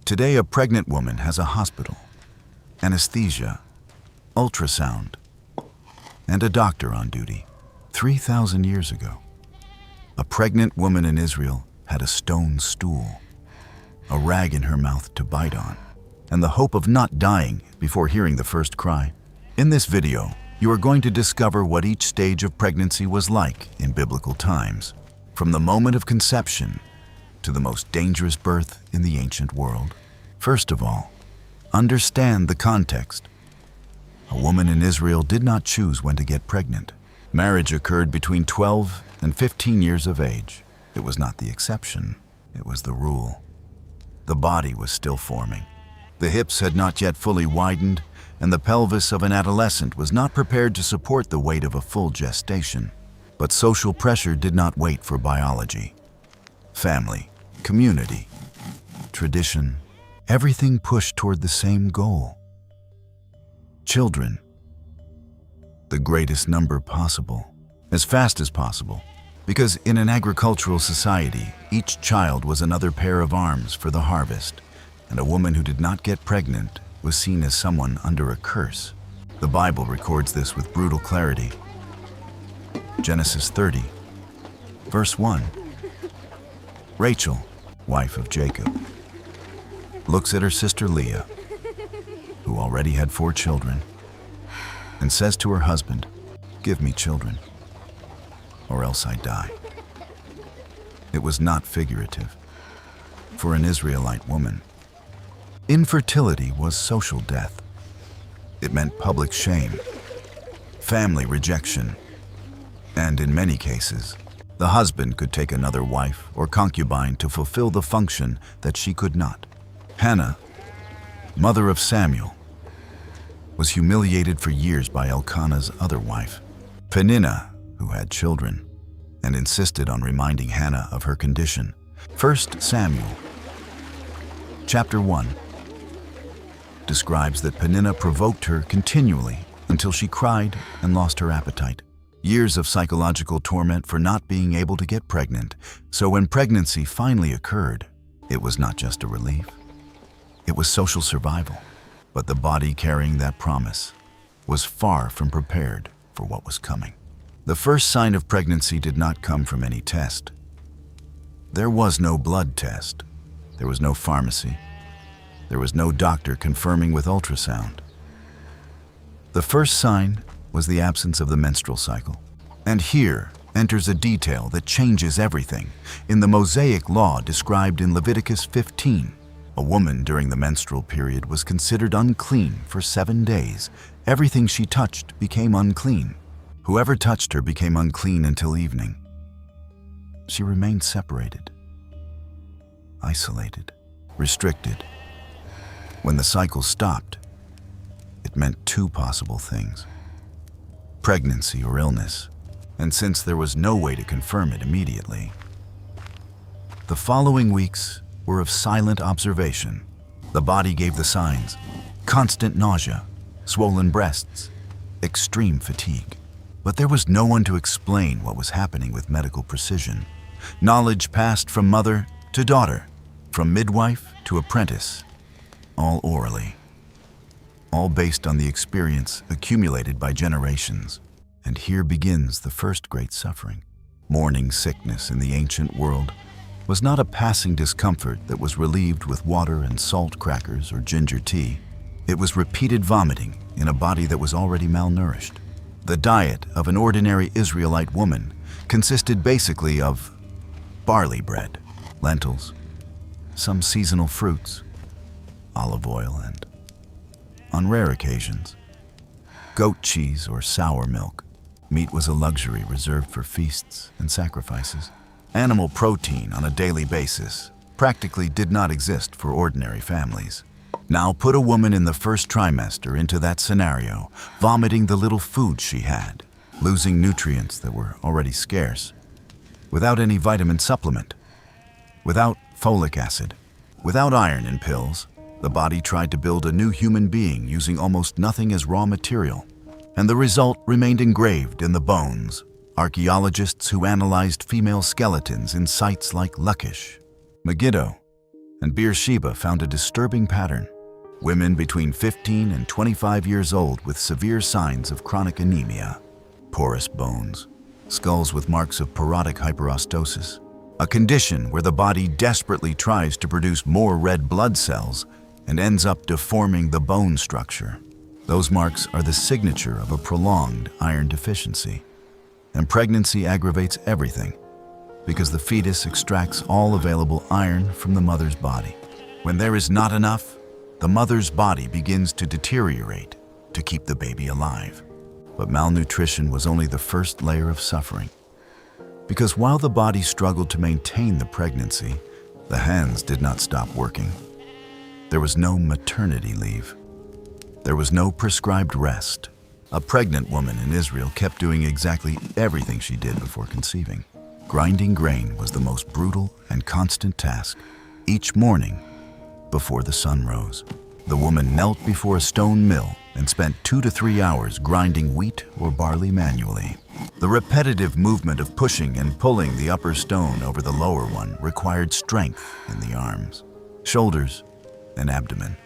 Today, a pregnant woman has a hospital, anesthesia, ultrasound, and a doctor on duty. 3,000 years ago, a pregnant woman in Israel had a stone stool, a rag in her mouth to bite on, and the hope of not dying before hearing the first cry. In this video, you are going to discover what each stage of pregnancy was like in biblical times, from the moment of conception to the most dangerous birth in the ancient world. First of all, understand the context. A woman in Israel did not choose when to get pregnant. Marriage occurred between 12 and 15 years of age. It was not the exception, it was the rule. The body was still forming. The hips had not yet fully widened, and the pelvis of an adolescent was not prepared to support the weight of a full gestation. But social pressure did not wait for biology. Family, community, tradition, everything pushed toward the same goal. Children. The greatest number possible, as fast as possible, because in an agricultural society, each child was another pair of arms for the harvest, and a woman who did not get pregnant was seen as someone under a curse. The Bible records this with brutal clarity. Genesis 30, verse 1. Rachel, wife of Jacob, looks at her sister Leah, who already had 4 children, and says to her husband, "Give me children, or else I die." It was not figurative. For an Israelite woman, infertility was social death. It meant public shame, family rejection, and in many cases, the husband could take another wife or concubine to fulfill the function that she could not. Hannah, mother of Samuel, was humiliated for years by Elkanah's other wife, Peninnah, who had children, and insisted on reminding Hannah of her condition. 1 Samuel, chapter 1, describes that Peninnah provoked her continually until she cried and lost her appetite. Years of psychological torment for not being able to get pregnant. So when pregnancy finally occurred, it was not just a relief. It was social survival. But the body carrying that promise was far from prepared for what was coming. The first sign of pregnancy did not come from any test. There was no blood test. There was no pharmacy. There was no doctor confirming with ultrasound. The first sign was the absence of the menstrual cycle. And here enters a detail that changes everything. In the Mosaic law described in Leviticus 15, a woman during the menstrual period was considered unclean for 7 days. Everything she touched became unclean. Whoever touched her became unclean until evening. She remained separated, isolated, restricted. When the cycle stopped, it meant 2 possible things: pregnancy or illness, and since there was no way to confirm it immediately, the following weeks were of silent observation. The body gave the signs: constant nausea, swollen breasts, extreme fatigue. But there was no one to explain what was happening with medical precision. Knowledge passed from mother to daughter, from midwife to apprentice, all orally, all based on the experience accumulated by generations. And here begins the first great suffering. Morning sickness in the ancient world was not a passing discomfort that was relieved with water and salt crackers or ginger tea. It was repeated vomiting in a body that was already malnourished. The diet of an ordinary Israelite woman consisted basically of barley bread, lentils, some seasonal fruits, olive oil, and, on rare occasions, goat cheese or sour milk. Meat was a luxury reserved for feasts and sacrifices. Animal protein on a daily basis practically did not exist for ordinary families. Now put a woman in the first trimester into that scenario, vomiting the little food she had, losing nutrients that were already scarce, without any vitamin supplement, without folic acid, without iron in pills. The body tried to build a new human being using almost nothing as raw material, and the result remained engraved in the bones. Archaeologists who analyzed female skeletons in sites like Lachish, Megiddo, and Beersheba found a disturbing pattern. Women between 15 and 25 years old with severe signs of chronic anemia, porous bones, skulls with marks of porotic hyperostosis, a condition where the body desperately tries to produce more red blood cells and ends up deforming the bone structure. Those marks are the signature of a prolonged iron deficiency. And pregnancy aggravates everything because the fetus extracts all available iron from the mother's body. When there is not enough, the mother's body begins to deteriorate to keep the baby alive. But malnutrition was only the first layer of suffering. Because while the body struggled to maintain the pregnancy, the hands did not stop working. There was no maternity leave. There was no prescribed rest. A pregnant woman in Israel kept doing exactly everything she did before conceiving. Grinding grain was the most brutal and constant task. Each morning, before the sun rose, the woman knelt before a stone mill and spent 2 to 3 hours grinding wheat or barley manually. The repetitive movement of pushing and pulling the upper stone over the lower one required strength in the arms, shoulders, and abdomen.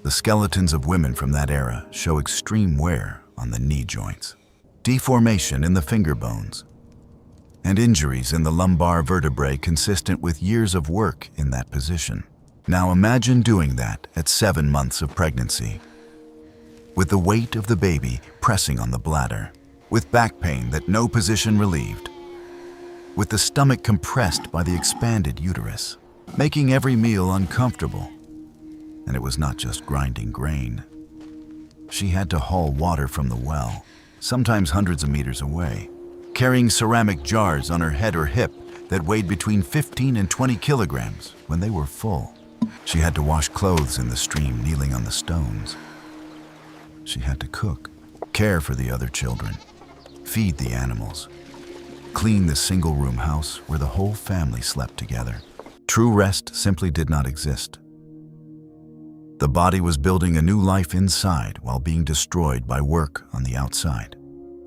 The skeletons of women from that era show extreme wear on the knee joints, deformation in the finger bones, and injuries in the lumbar vertebrae consistent with years of work in that position. Now imagine doing that at 7 months of pregnancy, with the weight of the baby pressing on the bladder, with back pain that no position relieved, with the stomach compressed by the expanded uterus, making every meal uncomfortable. And it was not just grinding grain. She had to haul water from the well, sometimes hundreds of meters away, carrying ceramic jars on her head or hip that weighed between 15 and 20 kilograms when they were full. She had to wash clothes in the stream kneeling on the stones. She had to cook, care for the other children, feed the animals, clean the single-room house where the whole family slept together. True rest simply did not exist. The body was building a new life inside while being destroyed by work on the outside.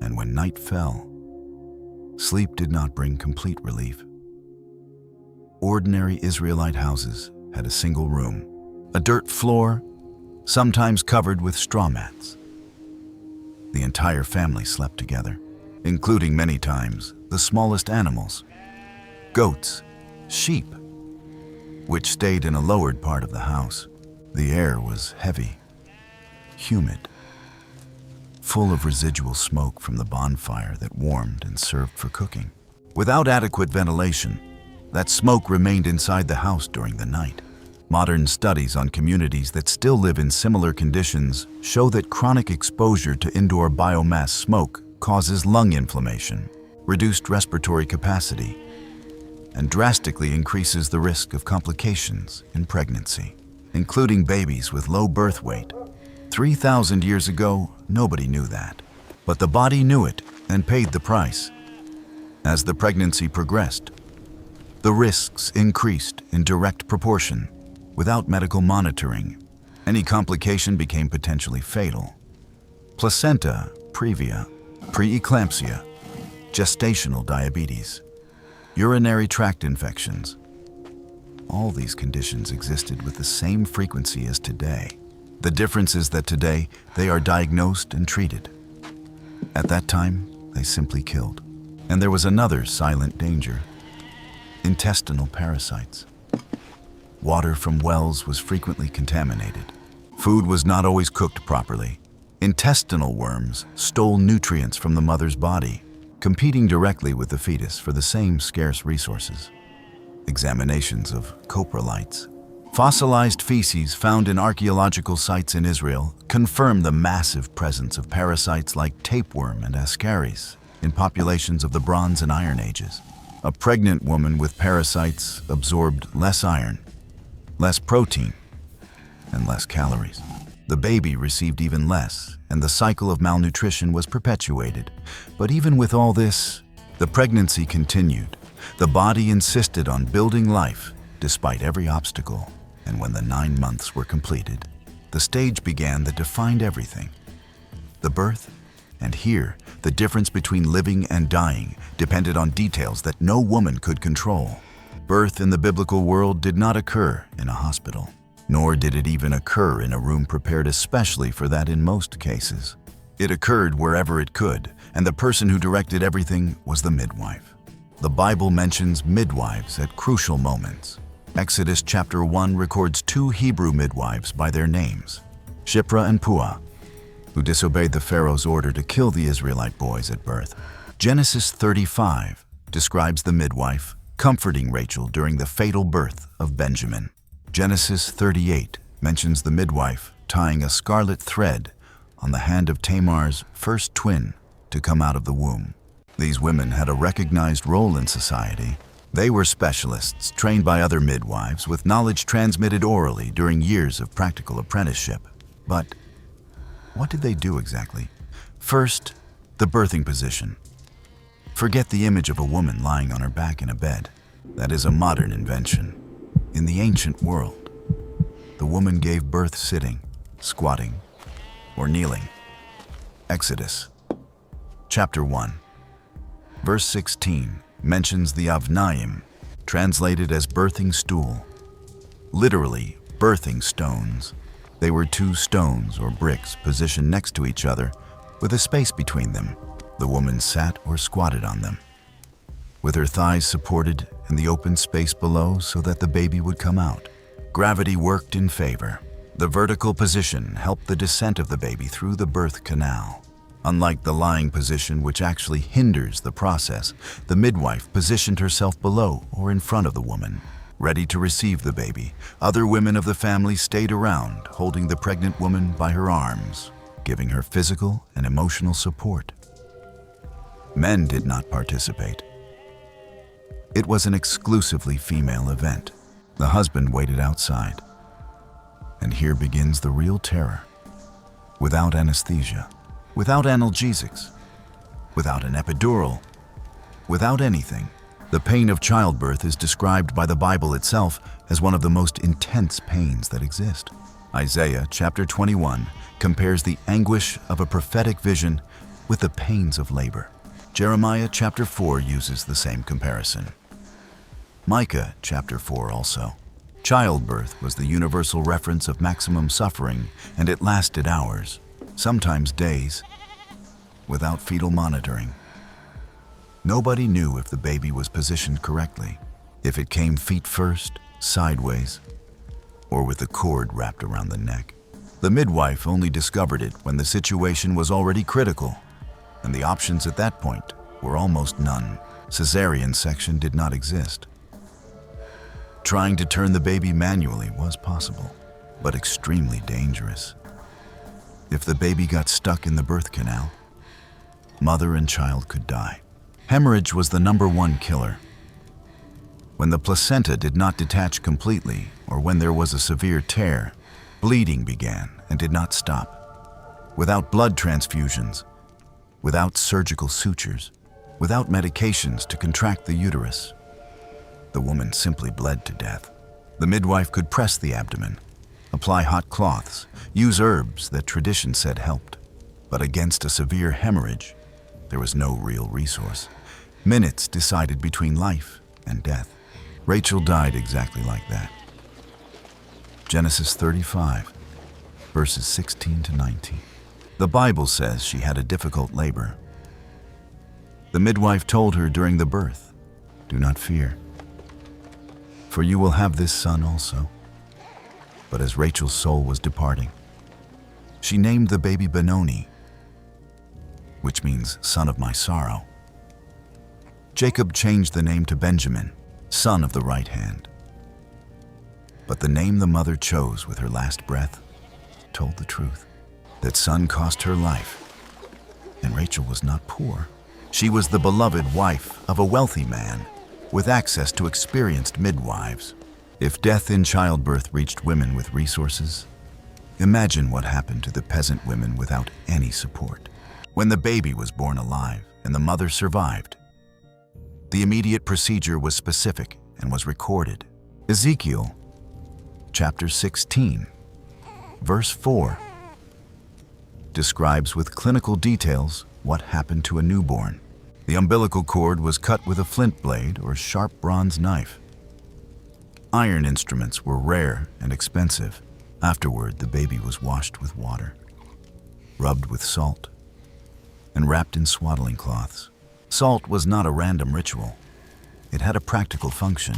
And when night fell, sleep did not bring complete relief. Ordinary Israelite houses had a single room, a dirt floor, sometimes covered with straw mats. The entire family slept together, including many times the smallest animals, goats, sheep, which stayed in a lowered part of the house. The air was heavy, humid, full of residual smoke from the bonfire that warmed and served for cooking. Without adequate ventilation, that smoke remained inside the house during the night. Modern studies on communities that still live in similar conditions show that chronic exposure to indoor biomass smoke causes lung inflammation, reduced respiratory capacity, and drastically increases the risk of complications in pregnancy, including babies with low birth weight. 3,000 years ago, nobody knew that, but the body knew it and paid the price. As the pregnancy progressed, the risks increased in direct proportion. Without medical monitoring, any complication became potentially fatal. Placenta previa, preeclampsia, gestational diabetes, urinary tract infections. All these conditions existed with the same frequency as today. The difference is that today they are diagnosed and treated. At that time, they simply killed. And there was another silent danger: intestinal parasites. Water from wells was frequently contaminated. Food was not always cooked properly. Intestinal worms stole nutrients from the mother's body, competing directly with the fetus for the same scarce resources. Examinations of coprolites, fossilized feces found in archaeological sites in Israel, confirm the massive presence of parasites like tapeworm and ascaris in populations of the Bronze and Iron Ages. A pregnant woman with parasites absorbed less iron, less protein, and less calories. The baby received even less, and the cycle of malnutrition was perpetuated. But even with all this, the pregnancy continued. The body insisted on building life despite every obstacle. And when the 9 months were completed, the stage began that defined everything: the birth. And here, the difference between living and dying depended on details that no woman could control. Birth in the biblical world did not occur in a hospital, nor did it even occur in a room prepared especially for that in most cases. It occurred wherever it could, and the person who directed everything was the midwife. The Bible mentions midwives at crucial moments. Exodus chapter 1 records 2 Hebrew midwives by their names, Shiphrah and Puah, who disobeyed the Pharaoh's order to kill the Israelite boys at birth. Genesis 35 describes the midwife comforting Rachel during the fatal birth of Benjamin. Genesis 38 mentions the midwife tying a scarlet thread on the hand of Tamar's first twin to come out of the womb. These women had a recognized role in society. They were specialists trained by other midwives with knowledge transmitted orally during years of practical apprenticeship. But what did they do exactly? First, the birthing position. Forget the image of a woman lying on her back in a bed. That is a modern invention. In the ancient world, the woman gave birth sitting, squatting, or kneeling. Exodus chapter 1, verse 16 mentions the avnaim, translated as birthing stool. Literally, birthing stones. They were 2 stones or bricks positioned next to each other with a space between them. The woman sat or squatted on them, with her thighs supported in the open space below so that the baby would come out. Gravity worked in favor. The vertical position helped the descent of the baby through the birth canal. Unlike the lying position, which actually hinders the process, the midwife positioned herself below or in front of the woman, ready to receive the baby. Other women of the family stayed around, holding the pregnant woman by her arms, giving her physical and emotional support. Men did not participate. It was an exclusively female event. The husband waited outside. And here begins the real terror. Without anesthesia, without analgesics, without an epidural, without anything. The pain of childbirth is described by the Bible itself as one of the most intense pains that exist. Isaiah chapter 21 compares the anguish of a prophetic vision with the pains of labor. Jeremiah chapter 4 uses the same comparison. Micah chapter 4 also. Childbirth was the universal reference of maximum suffering, and it lasted hours, sometimes days, without fetal monitoring. Nobody knew if the baby was positioned correctly, if it came feet first, sideways, or with a cord wrapped around the neck. The midwife only discovered it when the situation was already critical, and the options at that point were almost none. Cesarean section did not exist. Trying to turn the baby manually was possible, but extremely dangerous. If the baby got stuck in the birth canal, mother and child could die. Hemorrhage was the #1 killer. When the placenta did not detach completely, or when there was a severe tear, bleeding began and did not stop. Without blood transfusions, without surgical sutures, without medications to contract the uterus, the woman simply bled to death. The midwife could press the abdomen, apply hot cloths, use herbs that tradition said helped. But against a severe hemorrhage, there was no real resource. Minutes decided between life and death. Rachel died exactly like that. Genesis 35, verses 16 to 19. The Bible says she had a difficult labor. The midwife told her during the birth, "Do not fear, for you will have this son also." But as Rachel's soul was departing, she named the baby Benoni, which means son of my sorrow. Jacob changed the name to Benjamin, son of the right hand. But the name the mother chose with her last breath told the truth. That son cost her life, and Rachel was not poor. She was the beloved wife of a wealthy man with access to experienced midwives. If death in childbirth reached women with resources, imagine what happened to the peasant women without any support. When the baby was born alive and the mother survived, the immediate procedure was specific and was recorded. Ezekiel chapter 16, verse 4 describes with clinical details what happened to a newborn. The umbilical cord was cut with a flint blade or sharp bronze knife. Iron instruments were rare and expensive. Afterward, the baby was washed with water, rubbed with salt, and wrapped in swaddling cloths. Salt was not a random ritual. It had a practical function.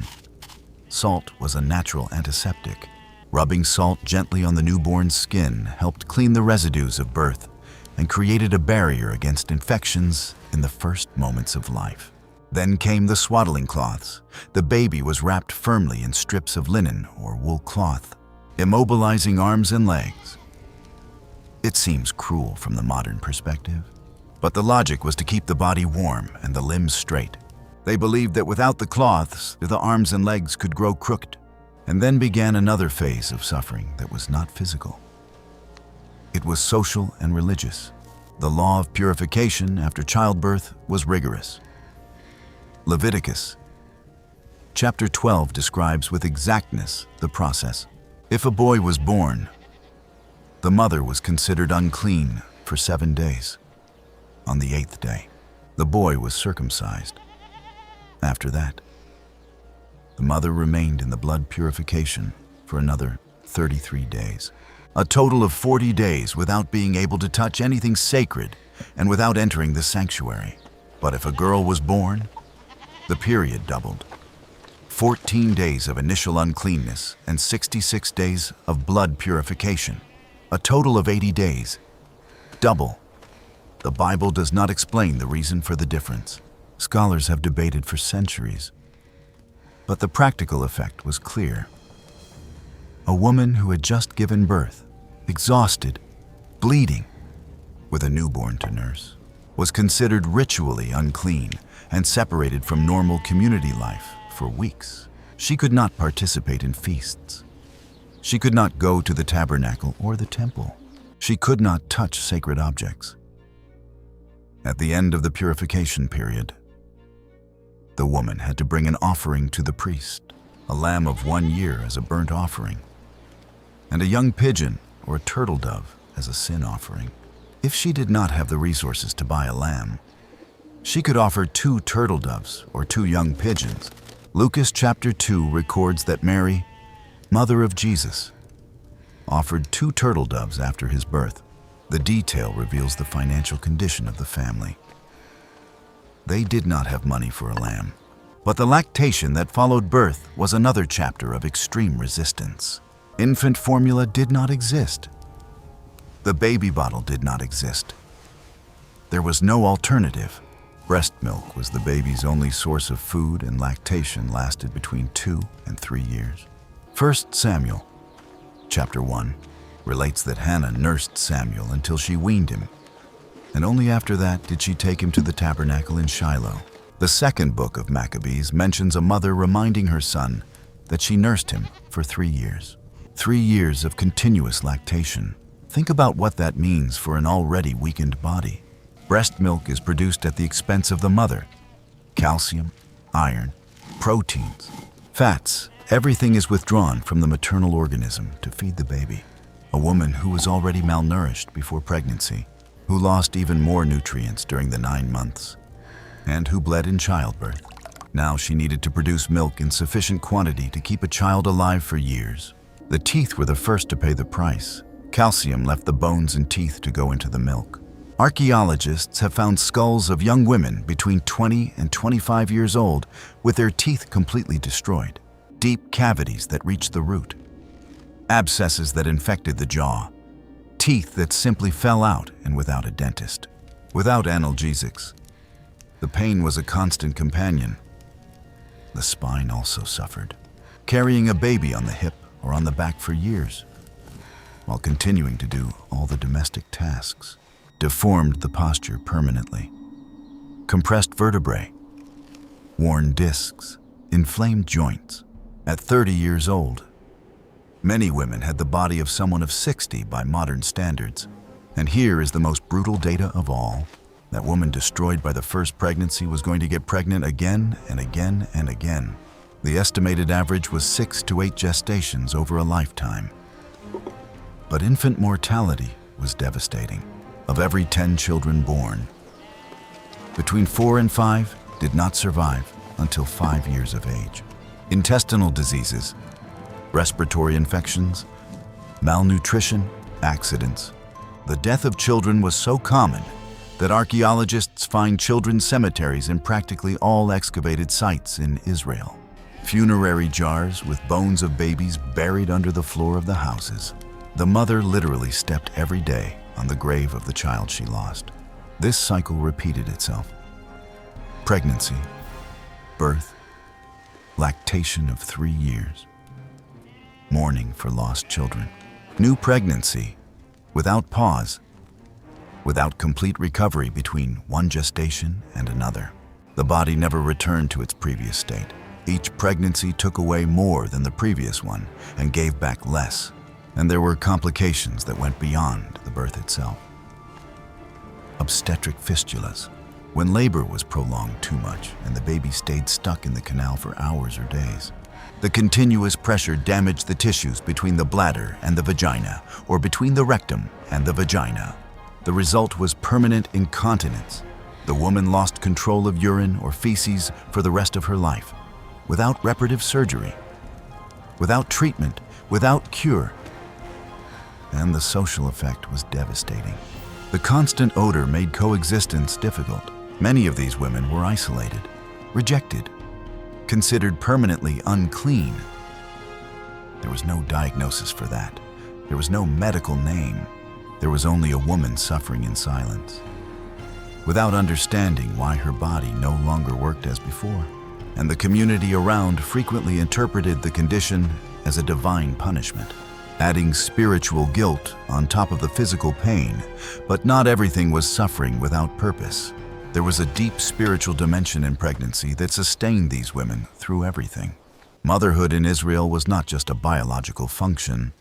Salt was a natural antiseptic. Rubbing salt gently on the newborn's skin helped clean the residues of birth and created a barrier against infections in the first moments of life. Then came the swaddling cloths. The baby was wrapped firmly in strips of linen or wool cloth, immobilizing arms and legs. It seems cruel from the modern perspective, but the logic was to keep the body warm and the limbs straight. They believed that without the cloths, the arms and legs could grow crooked. And then began another phase of suffering that was not physical. It was social and religious. The law of purification after childbirth was rigorous. Leviticus chapter 12 describes with exactness the process. If a boy was born, the mother was considered unclean for 7 days. On the 8th day, the boy was circumcised. After that, the mother remained in the blood purification for another 33 days. A total of 40 days without being able to touch anything sacred and without entering the sanctuary. But if a girl was born, the period doubled. 14 days of initial uncleanness and 66 days of blood purification. A total of 80 days. Double. The Bible does not explain the reason for the difference. Scholars have debated for centuries, but the practical effect was clear. A woman who had just given birth, exhausted, bleeding, with a newborn to nurse, was considered ritually unclean and separated from normal community life for weeks. She could not participate in feasts. She could not go to the tabernacle or the temple. She could not touch sacred objects. At the end of the purification period, the woman had to bring an offering to the priest, a lamb of 1 year as a burnt offering, and a young pigeon or a turtle dove as a sin offering. If she did not have the resources to buy a lamb, she could offer 2 turtle doves or 2 young pigeons. Lucas chapter 2 records that Mary, mother of Jesus, offered 2 turtle doves after his birth. The detail reveals the financial condition of the family. They did not have money for a lamb, but the lactation that followed birth was another chapter of extreme resistance. Infant formula did not exist. The baby bottle did not exist. There was no alternative. Breast milk was the baby's only source of food, and lactation lasted between 2 and 3 years. 1 Samuel chapter 1 relates that Hannah nursed Samuel until she weaned him, and only after that did she take him to the tabernacle in Shiloh. The second book of Maccabees mentions a mother reminding her son that she nursed him for 3 years. 3 years of continuous lactation. Think about what that means for an already weakened body. Breast milk is produced at the expense of the mother. Calcium, iron, proteins, fats, everything is withdrawn from the maternal organism to feed the baby. A woman who was already malnourished before pregnancy, who lost even more nutrients during the 9 months, and who bled in childbirth. Now she needed to produce milk in sufficient quantity to keep a child alive for years. The teeth were the first to pay the price. Calcium left the bones and teeth to go into the milk. Archaeologists have found skulls of young women between 20 and 25 years old with their teeth completely destroyed, deep cavities that reached the root, abscesses that infected the jaw, teeth that simply fell out and without a dentist. Without analgesics, the pain was a constant companion. The spine also suffered. Carrying a baby on the hip or on the back for years, while continuing to do all the domestic tasks, deformed the posture permanently. Compressed vertebrae, worn discs, inflamed joints. At 30 years old, many women had the body of someone of 60 by modern standards. And here is the most brutal data of all. That woman destroyed by the first pregnancy was going to get pregnant again and again and again. The estimated average was 6 to 8 gestations over a lifetime. But infant mortality was devastating. Of every 10 children born, between 4 and 5 did not survive until 5 years of age. intestinal diseases, respiratory infections, malnutrition, accidents. The death of children was so common that archaeologists find children's cemeteries in practically all excavated sites in Israel. Funerary jars with bones of babies buried under the floor of the houses. The mother literally stepped every day on the grave of the child she lost. This cycle repeated itself. Pregnancy, birth, lactation of 3 years, mourning for lost children, new pregnancy, without pause, without complete recovery between one gestation and another. The body never returned to its previous state. Each pregnancy took away more than the previous one and gave back less. And there were complications that went beyond the birth itself. Obstetric fistulas, when labor was prolonged too much and the baby stayed stuck in the canal for hours or days. The continuous pressure damaged the tissues between the bladder and the vagina, or between the rectum and the vagina. The result was permanent incontinence. The woman lost control of urine or feces for the rest of her life, without reparative surgery, without treatment, without cure. And the social effect was devastating. The constant odor made coexistence difficult. Many of these women were isolated, rejected, considered permanently unclean. There was no diagnosis for that. There was no medical name. There was only a woman suffering in silence, without understanding why her body no longer worked as before. And the community around frequently interpreted the condition as a divine punishment, adding spiritual guilt on top of the physical pain. But not everything was suffering without purpose. There was a deep spiritual dimension in pregnancy that sustained these women through everything. Motherhood in Israel was not just a biological function.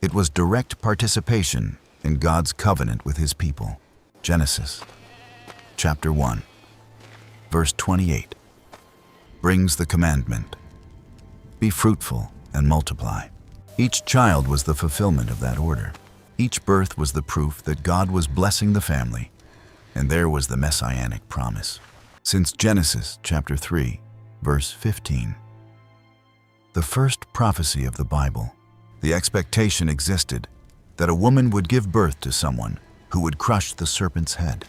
It was direct participation in God's covenant with His people. Genesis, chapter 1, verse 28, brings the commandment, "Be fruitful and multiply." Each child was the fulfillment of that order. Each birth was the proof that God was blessing the family, and there was the messianic promise. Since Genesis chapter 3, verse 15, the first prophecy of the Bible, the expectation existed that a woman would give birth to someone who would crush the serpent's head.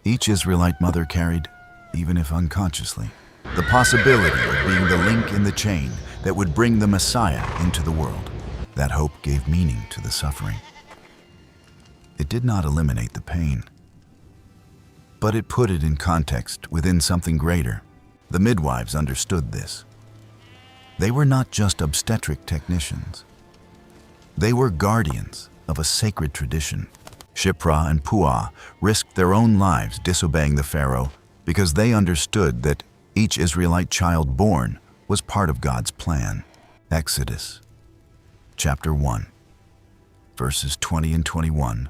Each Israelite mother carried, even if unconsciously, the possibility of being the link in the chain that would bring the Messiah into the world. That hope gave meaning to the suffering. It did not eliminate the pain, but it put it in context within something greater. The midwives understood this. They were not just obstetric technicians. They were guardians of a sacred tradition. Shiphrah and Puah risked their own lives disobeying the Pharaoh because they understood that each Israelite child born was part of God's plan. Exodus, chapter 1, verses 20 and 21,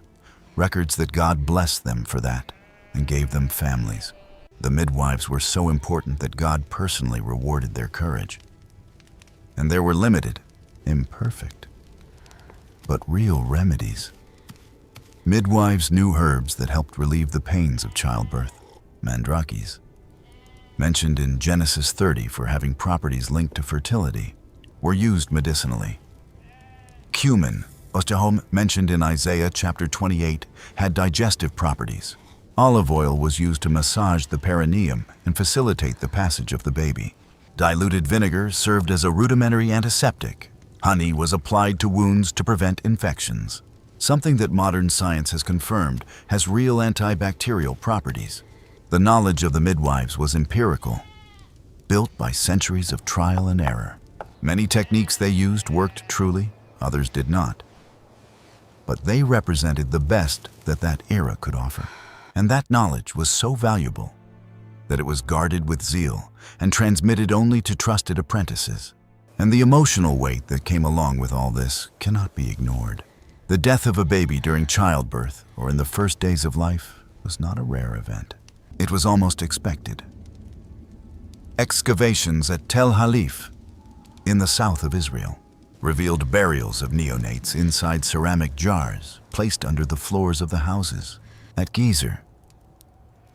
records that God blessed them for that and gave them families. The midwives were so important that God personally rewarded their courage. And there were limited, imperfect, but real remedies. Midwives knew herbs that helped relieve the pains of childbirth. Mandrakes, mentioned in Genesis 30 for having properties linked to fertility, were used medicinally. Cumin, ostahom, mentioned in Isaiah chapter 28, had digestive properties. Olive oil was used to massage the perineum and facilitate the passage of the baby. Diluted vinegar served as a rudimentary antiseptic. Honey was applied to wounds to prevent infections. Something that modern science has confirmed has real antibacterial properties. The knowledge of the midwives was empirical, built by centuries of trial and error. Many techniques they used worked truly, others did not. But they represented the best that that era could offer. And that knowledge was so valuable that it was guarded with zeal and transmitted only to trusted apprentices. And the emotional weight that came along with all this cannot be ignored. The death of a baby during childbirth or in the first days of life was not a rare event. It was almost expected. Excavations at Tel Halif, in the south of Israel, revealed burials of neonates inside ceramic jars placed under the floors of the houses. At Gezer,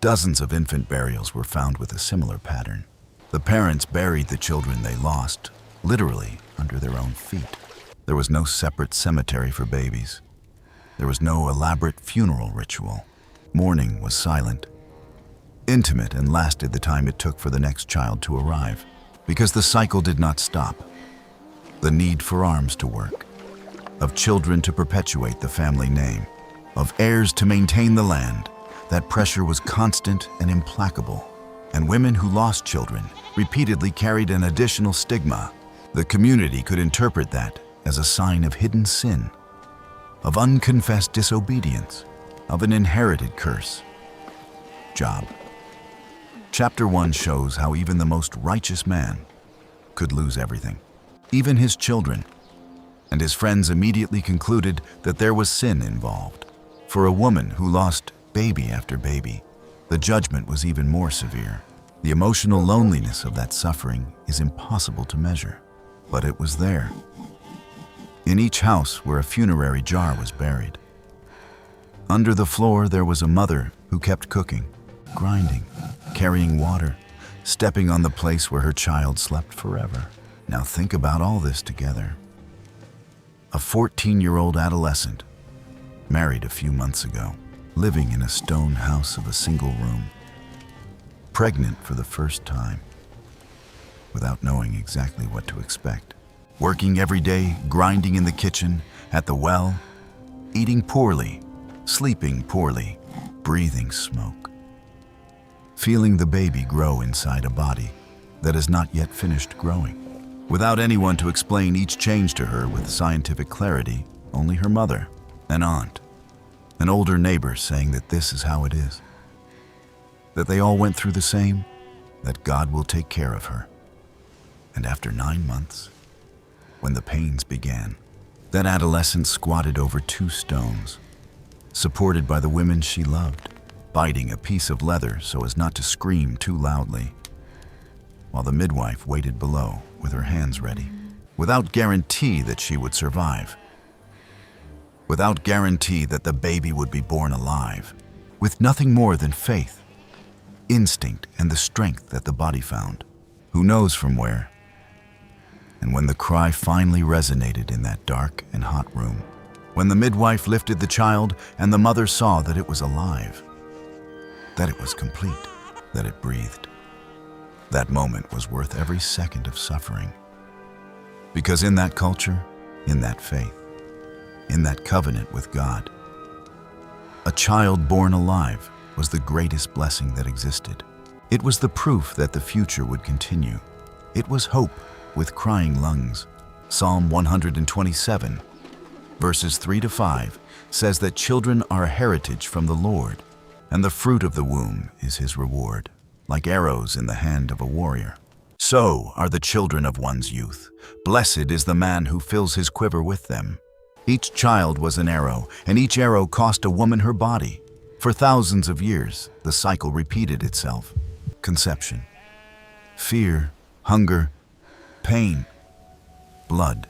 dozens of infant burials were found with a similar pattern. The parents buried the children they lost, literally under their own feet. There was no separate cemetery for babies. There was no elaborate funeral ritual. Mourning was silent, intimate, and lasted the time it took for the next child to arrive, because the cycle did not stop. The need for arms to work, of children to perpetuate the family name, of heirs to maintain the land, that pressure was constant and implacable. And women who lost children repeatedly carried an additional stigma. The community could interpret that as a sign of hidden sin, of unconfessed disobedience, of an inherited curse. Job. Chapter 1 shows how even the most righteous man could lose everything, even his children, and his friends immediately concluded that there was sin involved. For a woman who lost baby after baby, the judgment was even more severe. The emotional loneliness of that suffering is impossible to measure, but it was there. In each house where a funerary jar was buried. Under the floor there was a mother who kept cooking, grinding, carrying water, stepping on the place where her child slept forever. Now think about all this together. A 14-year-old adolescent, married a few months ago, living in a stone house of a single room, pregnant for the first time, without knowing exactly what to expect, working every day, grinding in the kitchen, at the well, eating poorly, sleeping poorly, breathing smoke, feeling the baby grow inside a body that has not yet finished growing, without anyone to explain each change to her with scientific clarity, only her mother, an aunt, an older neighbor saying that this is how it is, that they all went through the same, that God will take care of her. And after 9 months, when the pains began, that adolescent squatted over 2 stones, supported by the women she loved, biting a piece of leather so as not to scream too loudly, while the midwife waited below with her hands ready, without guarantee that she would survive, without guarantee that the baby would be born alive, with nothing more than faith, instinct, and the strength that the body found, who knows from where. And when the cry finally resonated in that dark and hot room, when the midwife lifted the child and the mother saw that it was alive, that it was complete, that it breathed, that moment was worth every second of suffering. Because in that culture, in that faith, in that covenant with God, a child born alive was the greatest blessing that existed. It was the proof that the future would continue. It was hope with crying lungs. Psalm 127, verses 3-5, says that children are a heritage from the Lord, and the fruit of the womb is his reward, like arrows in the hand of a warrior. So are the children of one's youth. Blessed is the man who fills his quiver with them. Each child was an arrow, and each arrow cost a woman her body. For thousands of years, the cycle repeated itself. Conception, fear, hunger, pain, blood,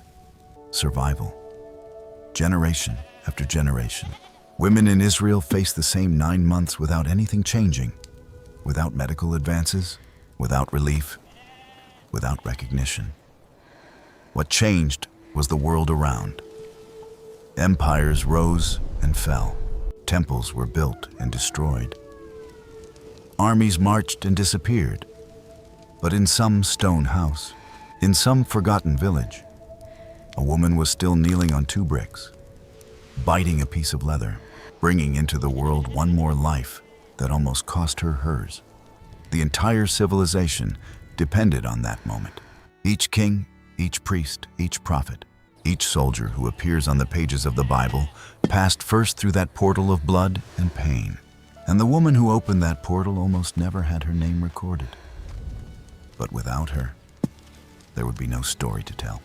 survival. Generation after generation. Women in Israel faced the same 9 months without anything changing, without medical advances, without relief, without recognition. What changed was the world around. Empires rose and fell. Temples were built and destroyed. Armies marched and disappeared. But in some stone house, in some forgotten village, a woman was still kneeling on 2 bricks, biting a piece of leather, bringing into the world one more life that almost cost her hers. The entire civilization depended on that moment. Each king, each priest, each prophet, each soldier who appears on the pages of the Bible passed first through that portal of blood and pain. And the woman who opened that portal almost never had her name recorded. But without her, there would be no story to tell.